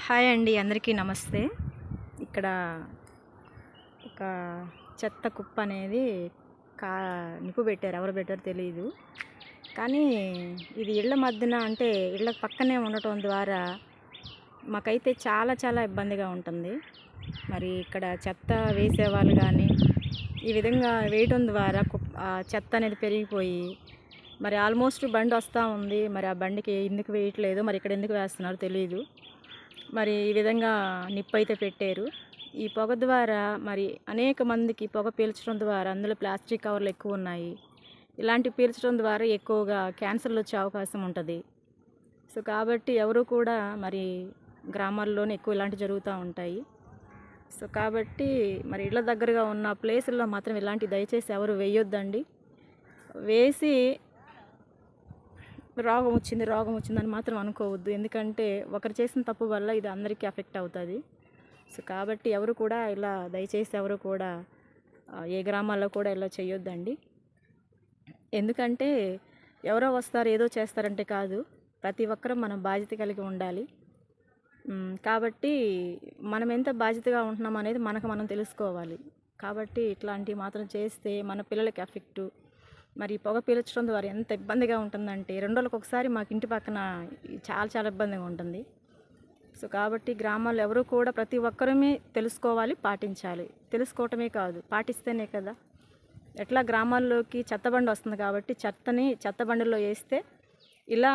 Hi అండి, అందరికీ నమస్తే. ఇక్కడ ఒక చెత్త కుప్ప అనేది నిప్పు పెట్టారు. ఎవరు పెట్టారో తెలియదు. కానీ ఇది ఇళ్ళ మధ్యన, అంటే ఇళ్ళ పక్కనే ఉండటం ద్వారా మాకైతే చాలా చాలా ఇబ్బందిగా ఉంటుంది. మరి ఇక్కడ చెత్త వేసేవాళ్ళు కానీ ఈ విధంగా వేయటం ద్వారా చెత్త అనేది పెరిగిపోయి మరి ఆల్మోస్ట్ బండి వస్తూ ఉంది. మరి ఆ బండికి ఎందుకు వేయట్లేదు, మరి ఇక్కడ ఎందుకు వేస్తున్నారో తెలియదు. మరి ఈ విధంగా నిప్పు అయితే పెట్టారు. ఈ పొగ ద్వారా మరి అనేక మందికి పొగ పీల్చడం ద్వారా అందులో ప్లాస్టిక్ కవర్లు ఎక్కువ ఉన్నాయి. ఇలాంటి పీల్చడం ద్వారా ఎక్కువగా క్యాన్సర్లు వచ్చే అవకాశం ఉంటుంది. సో కాబట్టి ఎవరు కూడా మరి గ్రామాల్లోనే ఎక్కువ ఇలాంటివి జరుగుతూ ఉంటాయి. సో కాబట్టి మరి ఇళ్ళ దగ్గరగా ఉన్న ప్లేసుల్లో మాత్రం ఇలాంటి దయచేసి ఎవరు వేయొద్దండి. వేసి రోగం వచ్చిందని మాత్రం అనుకోవద్దు. ఎందుకంటే ఒకరు చేసిన తప్పు వల్ల ఇది అందరికీ ఎఫెక్ట్ అవుతుంది. సో కాబట్టి ఎవరు కూడా ఇలా దయచేసి ఎవరు కూడా ఏ గ్రామాల్లో కూడా ఇలా చేయొద్దండి. ఎందుకంటే ఎవరో వస్తారు ఏదో చేస్తారంటే కాదు, ప్రతి ఒక్కరూ మనం బాధ్యత కలిగి ఉండాలి. కాబట్టి మనం ఎంత బాధ్యతగా ఉంటున్నాం అనేది మనం తెలుసుకోవాలి. కాబట్టి ఇట్లాంటివి మాత్రం చేస్తే మన పిల్లలకి ఎఫెక్టు. మరి పొగ పీల్చడం ద్వారా ఎంత ఇబ్బందిగా ఉంటుందంటే 2 రోజులకు ఒకసారి మాకు ఇంటి పక్కన చాలా చాలా ఇబ్బందిగా ఉంటుంది. సో కాబట్టి గ్రామాల్లో ఎవరు కూడా ప్రతి ఒక్కరమే తెలుసుకోవాలి, పాటించాలి. తెలుసుకోవటమే కాదు, పాటిస్తేనే కదా. ఎట్లా గ్రామాల్లోకి చెత్తబండి వస్తుంది కాబట్టి చెత్త బండిలో వేస్తే ఇలా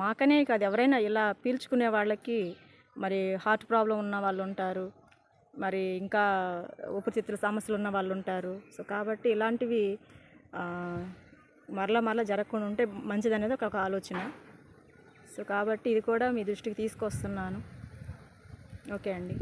మాకనే కాదు, ఎవరైనా ఇలా పీల్చుకునే వాళ్ళకి మరి హార్ట్ ప్రాబ్లం ఉన్న వాళ్ళు ఉంటారు, మరి ఇంకా ఊపిరితిత్తుల సమస్యలు ఉన్న వాళ్ళు ఉంటారు. సో కాబట్టి ఇలాంటివి మరలా జరగకుండా ఉంటే మంచిదనేది ఒక ఆలోచన. సో కాబట్టి ఇది కూడా మీ దృష్టికి తీసుకొస్తున్నాను. ఓకే అండి.